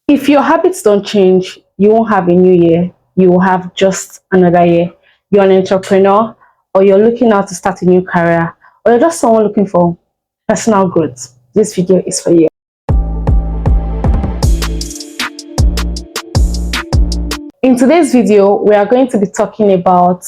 If your habits don't change, you won't have a new year. You will have just another year. You're an entrepreneur, or you're looking out to start a new career, or you're just someone looking for personal growth. This video is for you. In today's video, we are going to be talking about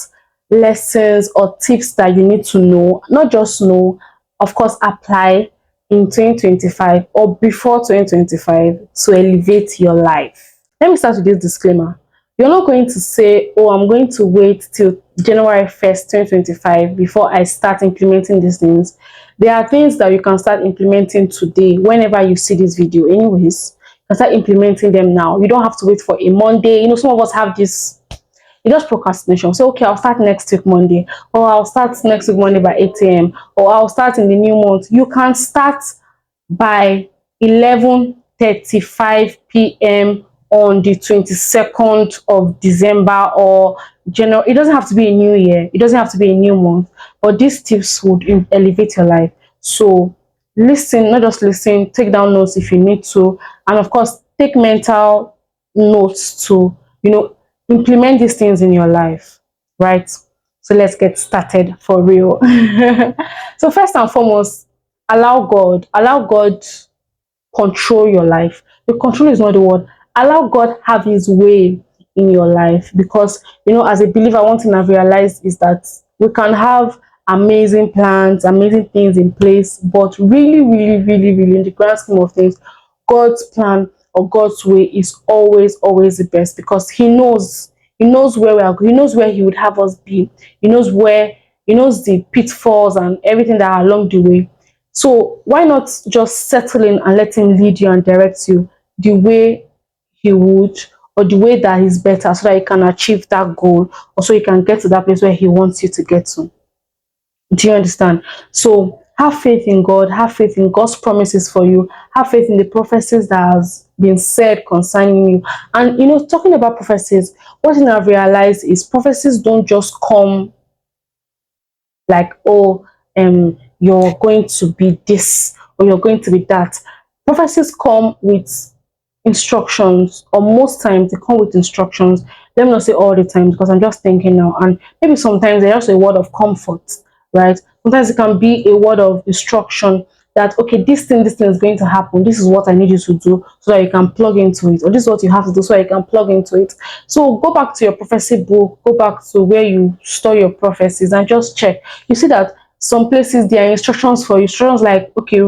lessons or tips that you need to know, not just know, of course, apply in 2025 or before 2025 to elevate your life. Let me start with this disclaimer. You're not going to say, oh, I'm going to wait till January 1st, 2025 before I start implementing these things. There are things that you can start implementing today whenever you see this video anyways. You can start implementing them now. You don't have to wait for a Monday. You know, some of us have this, it's just procrastination. So, okay, I'll start next week Monday, or I'll start next week Monday by 8 a.m., or I'll start in the new month. You can start by 11:35 p.m. on the 22nd of December or January. It doesn't have to be a new year. It doesn't have to be a new month. But these tips would elevate your life. So listen, not just listen, take down notes if you need to. And of course, take mental notes to, implement these things in your life, right? So let's get started for real. So first and foremost, allow God control your life. The control is not the word. Allow God have his way in your life, because as a believer, one thing I've realized is that we can have amazing plans, amazing things in place, but really in the grand scheme of things, God's plan or God's way is always the best, because he knows where we are. He knows where he would have us be. He knows the pitfalls and everything that are along the way. So why not just settle in and let him lead you and direct you the way he would, or the way that is better, so that you can achieve that goal, or so you can get to that place where he wants you to get to. Do you understand? So have faith in God, have faith in God's promises for you, have faith in the prophecies that has been said concerning you. And talking about prophecies, one thing I've realized is prophecies don't just come like, oh, you're going to be this or you're going to be that. Prophecies come with instructions, or most times they come with instructions. Let me not say all the time, because I'm just thinking now, and maybe sometimes they're just a word of comfort, right? Sometimes it can be a word of instruction that, okay, this thing is going to happen. This is what I need you to do so that you can plug into it, or this is what you have to do so that you can plug into it. So go back to your prophecy book, go back to where you store your prophecies and just check. You see that some places there are instructions for you. Instructions like, okay,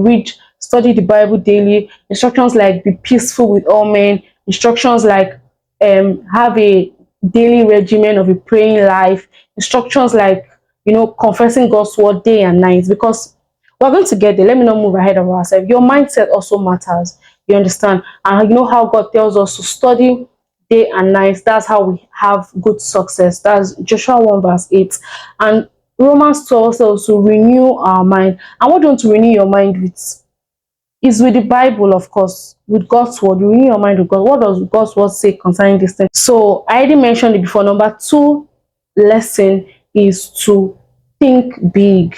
study the Bible daily. Instructions like, be peaceful with all men. Instructions like, have a daily regimen of a praying life. Instructions like, confessing God's word day and night, because we're going to get there. Let me not move ahead of ourselves. Your mindset also matters. You understand? And you know how God tells us to study day and night. That's how we have good success. That's Joshua 1 verse 8. And Romans 12 says to renew our mind. And what do you want to renew your mind with? Is with the Bible, of course, with God's word. You renew your mind with God. What does God's word say concerning this thing? So I already mentioned it before. Number 2 lesson is to think big.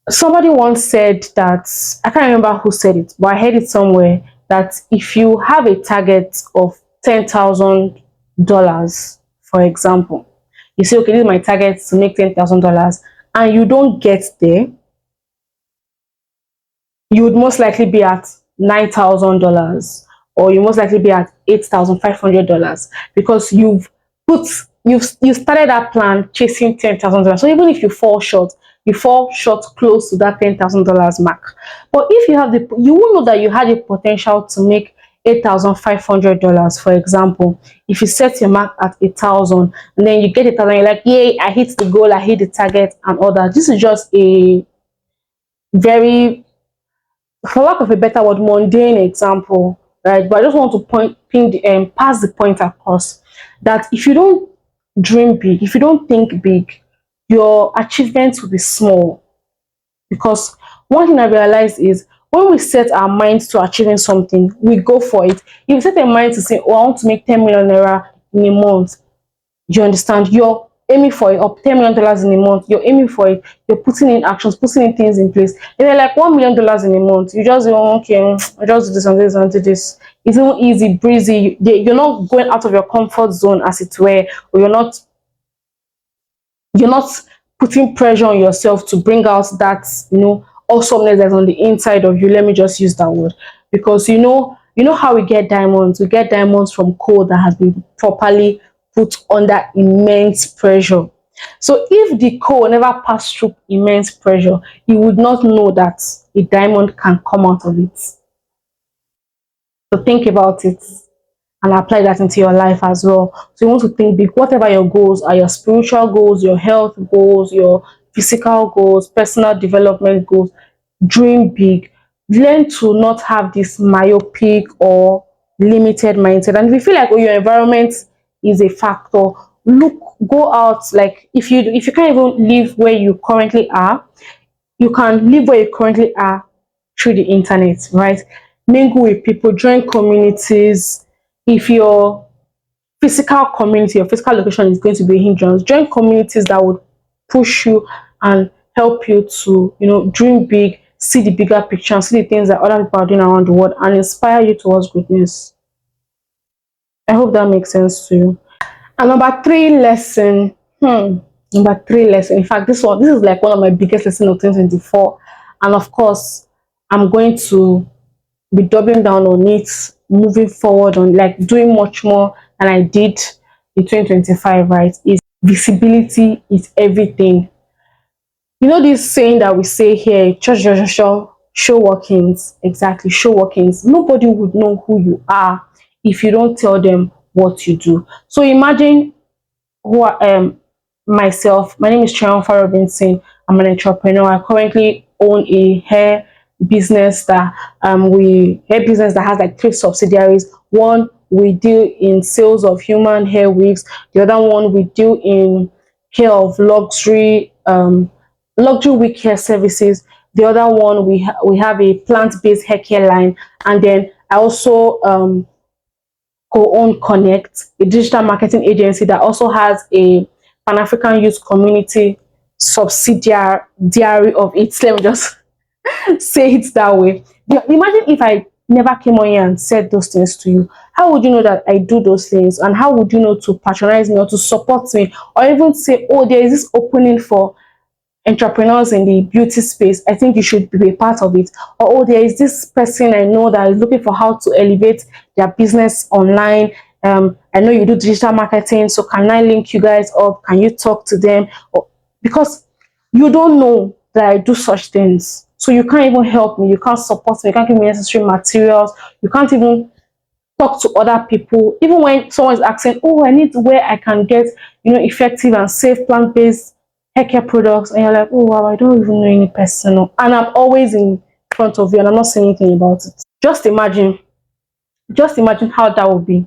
Somebody once said that, I can't remember who said it, but I heard it somewhere, that if you have a target of $10,000, for example, you say, okay, this is my target to make $10,000, and you don't get there, you would most likely be at $9,000, or you most likely be at $8,500, because you started that plan chasing $10,000. So even if you fall short close to that $10,000 mark. But if you will know that you had a potential to make $8,500, for example. If you set your mark at 1,000 and then you get 1,000, you're like, yay, I hit the goal, I hit the target and all that. This is just a very, for lack of a better word, mundane example, right? But I just want to pass the point across that if you don't dream big, if you don't think big, your achievements will be small. Because one thing I realized is, when we set our minds to achieving something, we go for it. If you set a mind to say, oh, I want to make 10 million naira in a month, you understand, your aiming for it, or $10 million in a month, you're aiming for it, you're putting in actions, putting in things in place. And they're like $1 million in a month, you just go, okay, I just do this and this and do this. It's not easy, breezy. You're not going out of your comfort zone, as it were, or you're not putting pressure on yourself to bring out that, awesomeness that's on the inside of you. Let me just use that word, because you know how we get diamonds. We get diamonds from coal that has been properly put under immense pressure. So if the coal never passed through immense pressure, you would not know that a diamond can come out of it. So think about it and apply that into your life as well. So you want to think big. Whatever your goals are, your spiritual goals, your health goals, your physical goals, personal development goals, dream big. Learn to not have this myopic or limited mindset. And if you feel like, oh, your environment is a factor, look, go out. Like if you can't even live where you currently are, you can live where you currently are through the internet, right? Mingle with people, join communities. If your physical community, your physical location is going to be a hindrance, join communities that would push you and help you to, dream big, see the bigger picture, and see the things that other people are doing around the world, and inspire you towards greatness. I hope that makes sense to you. And number three lesson, number three lesson. In fact, this is like one of my biggest lessons of 2024, and of course, I'm going to be doubling down on it, moving forward on, like, doing much more than I did in 2025, right? Is visibility is everything. You know this saying that we say here, show workings. Exactly, show workings. Nobody would know who you are if you don't tell them what you do. So imagine who I am. Myself, my name is Triumpha Robinson. I'm an entrepreneur. I currently own a hair business that has like three subsidiaries. One, we deal in sales of human hair wigs. The other one, we deal in care of luxury wig care services. The other one, we have a plant-based hair care line. And then I also co-own Connect, a digital marketing agency that also has a Pan-African youth community subsidiary of it. Let me just say it that way. Imagine if I never came on here and said those things to you. How would you know that I do those things? And how would you know to patronize me or to support me, or even say, oh, there is this opening for entrepreneurs in the beauty space, I think you should be a part of it. Or, oh, there is this person I know that is looking for how to elevate their business online. I know you do digital marketing, so can I link you guys up? Can you talk to them? Or, because you don't know that I do such things, so you can't even help me, you can't support me, you can't give me necessary materials, you can't even talk to other people. Even when someone is asking, oh, I need where I can get, effective and safe plant-based hair care products, and you're like, oh wow, I don't even know any person, and I'm always in front of you and I'm not saying anything about it. Just imagine how that would be.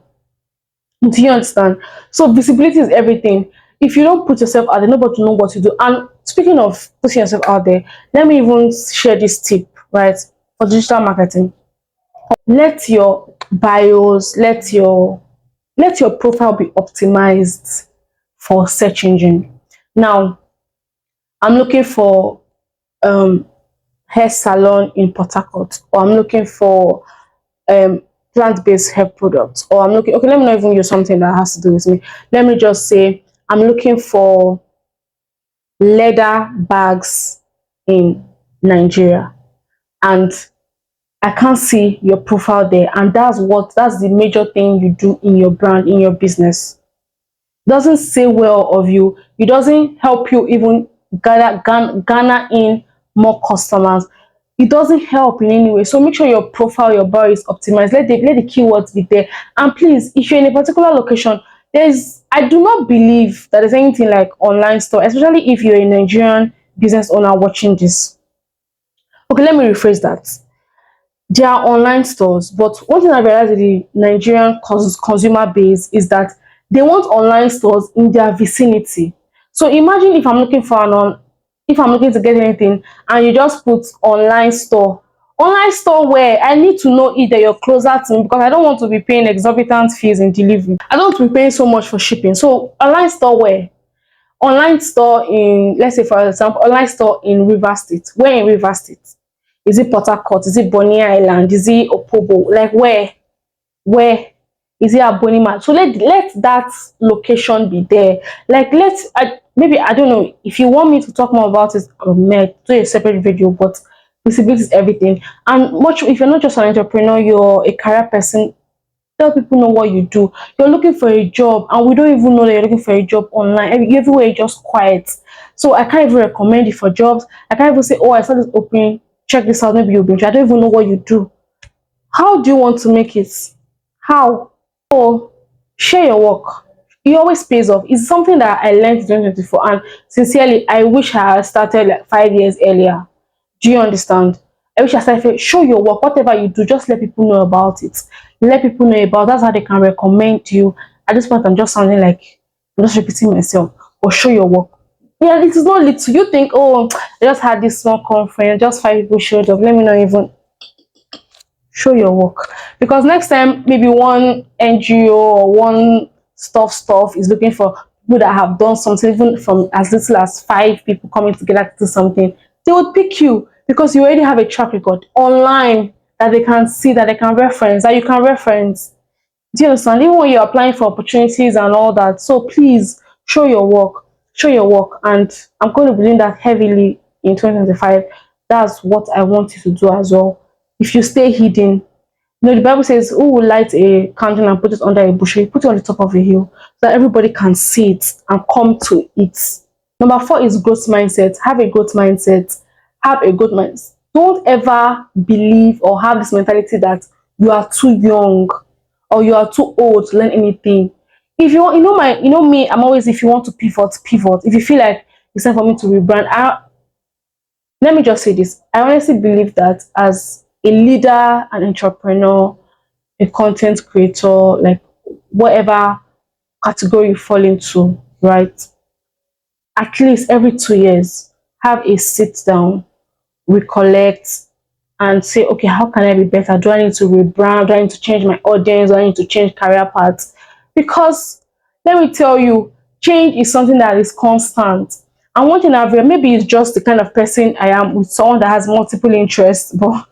Do you understand? So visibility is everything. If you don't put yourself out there, nobody will know what to do. And speaking of putting yourself out there, let me even share this tip, right? For digital marketing, let your bios, let your profile be optimized for search engine. Now, I'm looking for hair salon in Port Harcourt, or I'm looking for um plant-based hair products, or I'm looking, okay, let me not even use something that has to do with me. Let me just say I'm looking for leather bags in Nigeria, and I can't see your profile there. And that's the major thing you do in your brand, in your business. Doesn't say well of you. It doesn't help you even garner in more customers. It doesn't help in any way. So make sure your profile, your bio is optimized. Let the keywords be there. And please, if you're in a particular location, I do not believe that there's anything like online store, especially if you're a Nigerian business owner watching this. Okay, let me rephrase that. There are online stores, but one thing I realized with the Nigerian consumer base is that they want online stores in their vicinity. So imagine if I'm looking for if I'm looking to get anything and you just put online store where I need to know either you're closer to me, because I don't want to be paying exorbitant fees in delivery. I don't want to be paying so much for shipping. So online store where Online store in, let's say for example, online store in River State. Where in River State? Is it Port Harcourt? Is it Bonny Island? Is it Opobo? Like where is it at Bonima? So let that location be there. Like maybe I don't know if you want me to talk more about it. Do a separate video, but visibility is everything. And much if you're not just an entrepreneur, you're a career person. Tell people know what you do. You're looking for a job, and we don't even know that you're looking for a job online. Everywhere is just quiet. So I can't even recommend you for jobs. I can't even say, oh, I saw this opening. Check this out. Maybe you'll be interested. I don't even know what you do. How do you want to make it? How? Oh, share your work. It always pays off. It's something that I learned in 2024, and sincerely, I wish I had started like 5 years earlier. Do you understand? I wish I started. Show your work. Whatever you do, just let people know about it. Let people know about. That's how they can recommend you. At this point, I'm just sounding like I'm just repeating myself. But show your work. Yeah, it is not little. You think, oh, I just had this small conference, just 5 people showed up. Let me not even show your work, because next time maybe one NGO or one stuff is looking for people that have done something, even from as little as 5 people coming together to do something, they would pick you because you already have a track record online that they can see, that they can reference, that you can reference. Do you understand? Even when you're applying for opportunities and all that. So please show your work, and I'm going to be doing that heavily in 2025. That's what I want you to do as well. If you stay hidden, the Bible says, who will light a candle and put it under a bushel? You put it on the top of a hill so that everybody can see it and come to it. Number 4 is growth mindset. Have a growth mindset. Have a growth mindset. Don't ever believe or have this mentality that you are too young or you are too old to learn anything. If you want, me, I'm always, if you want to pivot. If you feel like it's time for me to rebrand, let me just say this. I honestly believe that as a leader, an entrepreneur, a content creator, like whatever category you fall into, right? At least every 2 years, have a sit down, recollect, and say, okay, how can I be better? Do I need to rebrand? Do I need to change my audience? Do I need to change career paths? Because let me tell you, change is something that is constant. And one thing I've realized, maybe it's just the kind of person I am, with someone that has multiple interests, but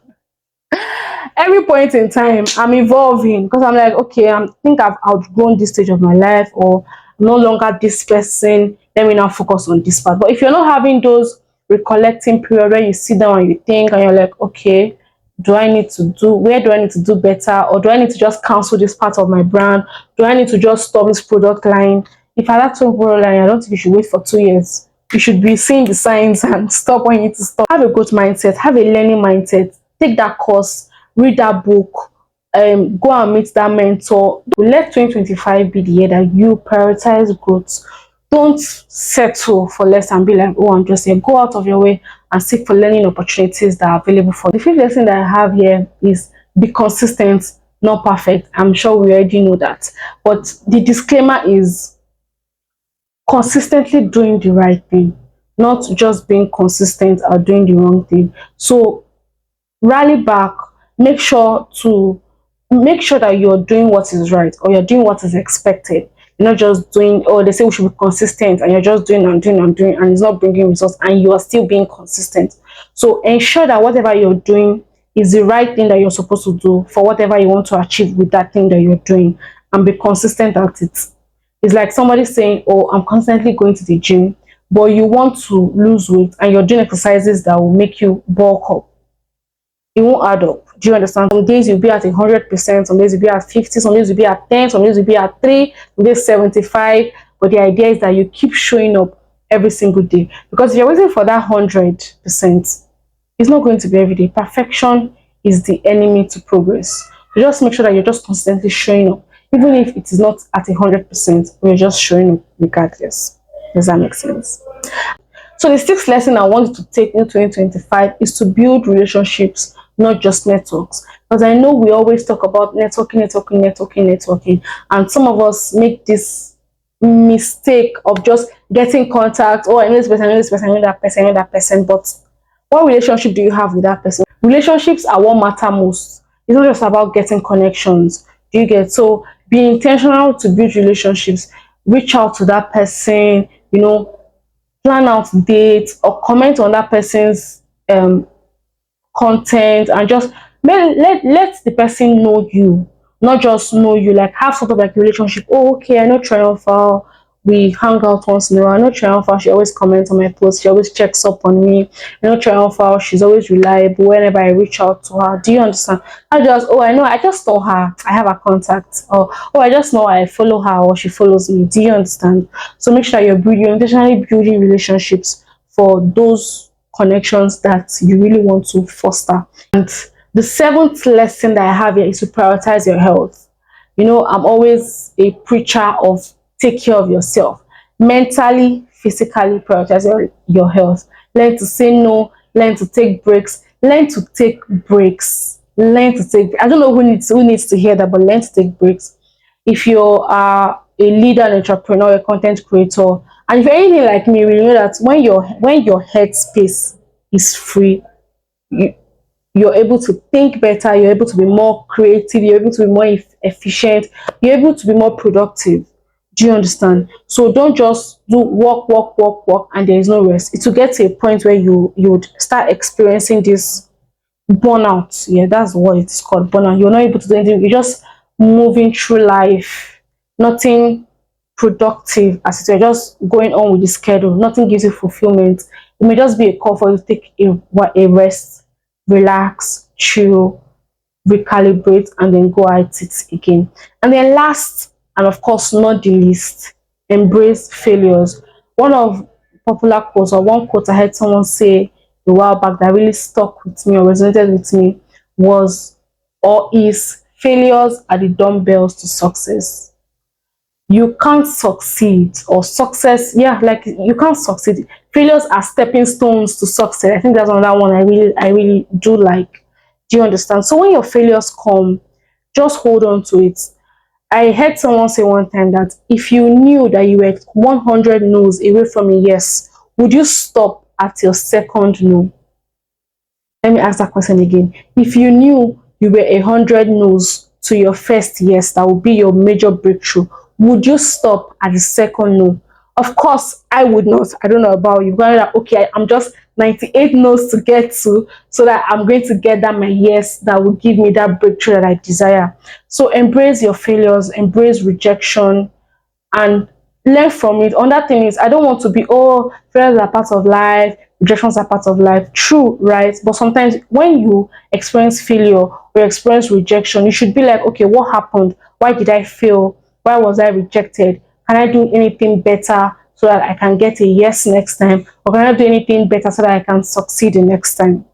every point in time I'm evolving, because I'm like, okay, I think I've outgrown this stage of my life, or I'm no longer this person. Let me now focus on this part. But if you're not having those recollecting period where you sit down and you think and you're like, okay, where do I need to do better, or do I need to just cancel this part of my brand? Do I need to just stop this product line? If I like to product line, I don't think you should wait for 2 years. You should be seeing the signs and stop when you need to stop. Have a growth mindset, have a learning mindset, take that course, read that book, go and meet that mentor. Let 2025 be the year that you prioritize growth. Don't settle for less and be like, oh, I'm just here. Go out of your way and seek for learning opportunities that are available for you. The 5th lesson that I have here is be consistent, not perfect. I'm sure we already know that. But the disclaimer is consistently doing the right thing, not just being consistent or doing the wrong thing. So rally back, make sure that you're doing what is right, or you're doing what is expected. You're not just doing, oh, they say we should be consistent, and you're just doing and it's not bringing results, and you are still being consistent. So ensure that whatever you're doing is the right thing that you're supposed to do for whatever you want to achieve with that thing that you're doing, and be consistent at it. It's like somebody saying, oh, I'm constantly going to the gym, but you want to lose weight and you're doing exercises that will make you bulk up. It won't add up. Do you understand? Some days you'll be at 100%, some days you'll be at 50, some days you'll be at 10, some days you'll be at 3, some days 75. But the idea is that you keep showing up every single day. Because if you're waiting for that 100%, it's not going to be every day. Perfection is the enemy to progress. You just make sure that you're just constantly showing up, even if it is not at 100%, you're just showing up regardless. Does that make sense? So the 6th lesson I want you to take in 2025 is to build relationships, not just networks. Because I know we always talk about networking, and some of us make this mistake of just getting contact. Oh, I know this person, I know this person, I know that person, I know that person. But what relationship do you have with that person? Relationships are what matter most. It's not just about getting connections. Do you get? So be intentional to build relationships. Reach out to that person, plan out dates, or comment on that person's content, and just let the person know you, not just know you, like have sort of like relationship. Oh, okay, I know Triumphal, we hang out once in a while. I know Triumphal, she always comments on my posts, she always checks up on me. I know Triumphal, she's always reliable whenever I reach out to her. Do you understand? I just, oh, I know, I just know her, I have her contact, or oh, I just know I follow her or she follows me. Do you understand? So make sure you're intentionally building relationships for those connections that you really want to foster. And the seventh lesson that I have here is to prioritize your health. You know, I'm always a preacher of take care of yourself mentally, physically. Prioritize your health. Learn to say no, learn to take breaks, learn to take breaks, learn to take. I don't know who needs to hear that, but learn to take breaks. If you are a leader, an entrepreneur, a content creator, and if you're anything like me, you know that when your head space is free, you, you're able to think better, you're able to be more creative, you're able to be more efficient, you're able to be more productive. Do you understand? So don't just do work, work, work, work, and there is no rest. It will get to a point where you would start experiencing this burnout. Yeah, that's what it's called, burnout. You're not able to do anything. You're just moving through life, nothing productive, as if you're just going on with the schedule. Nothing gives you fulfillment. It may just be a call for you to take a rest, relax, chill, recalibrate, and then go at it again. And then last, and of course not the least, embrace failures. One of popular quotes, or one quote I heard someone say a while back that really stuck with me or resonated with me was, or is, failures are the dumbbells to success. You can't succeed, or success, yeah, like you can't succeed. Failures are stepping stones to success. I think that's another one I really do like. Do you understand? So when your failures come, just hold on to it. I heard someone say one time that if you knew that you were 100 no's away from a yes, would you stop at your second no? Let me ask that question again. If you knew you were 100 no's to your first yes, that would be your major breakthrough, would you stop at the second no? Of course, I would not. I don't know about you. But like, okay, I'm just 98 no's to get to, so that I'm going to get that my yes that will give me that breakthrough that I desire. So embrace your failures, embrace rejection, and learn from it. Another thing is, I don't want to be, oh, failures are part of life, rejections are part of life. True, right? But sometimes when you experience failure or experience rejection, you should be like, okay, what happened? Why did I fail? Why was I rejected? Can I do anything better so that I can get a yes next time? Or can I do anything better so that I can succeed the next time?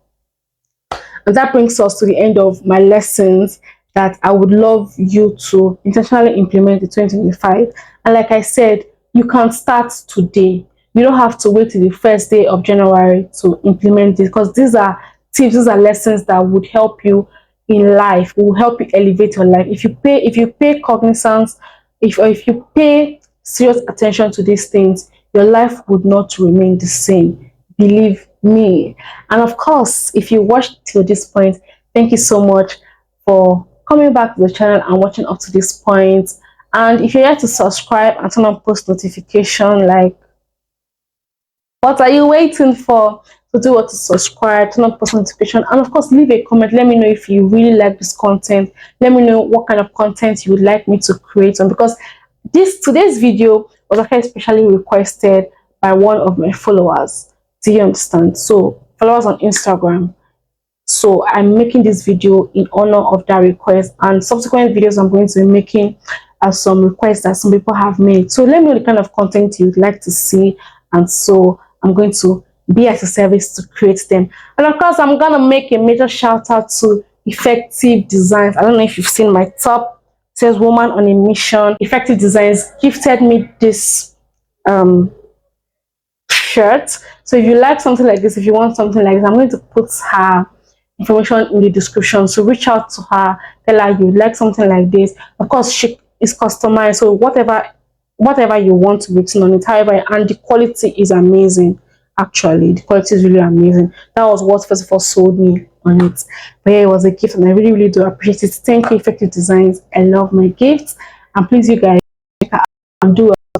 And that brings us to the end of my lessons that I would love you to intentionally implement in 2025. And like I said, you can start today. You don't have to wait till the first day of January to implement it, because these are tips, these are lessons that would help you in life, will help you elevate your life. If you pay cognizance, if you pay serious attention to these things, your life would not remain the same. Believe me. And of course, if you watched till this point, thank you so much for coming back to the channel and watching up to this point. And if you're here to subscribe and turn on post notification, like, what are you waiting for? To do what, to subscribe, turn on post notification, and of course leave a comment. Let me know if you really like this content. Let me know what kind of content you would like me to create on, because today's video was actually especially requested by one of my followers. Do you understand? So followers on Instagram. So I'm making this video in honor of that request, and subsequent videos I'm going to be making as some requests that some people have made. So let me know the kind of content you'd like to see, and so I'm going to be at your service to create them. And of course, I'm gonna make a major shout out to Effective Designs. I don't know if you've seen my top saleswoman on a mission. Effective Designs gifted me this shirt. So if you like something like this, if you want something like this, I'm going to put her information in the description. So reach out to her, tell her you like something like this. Of course, she is customized, so whatever you want to written on it, however, and the quality is amazing. Actually, the quality is really amazing. That was what first of all sold me on it. But yeah, it was a gift, and I really do appreciate it. Thank you, Effective Designs. I love my gifts, and please, you guys, and do a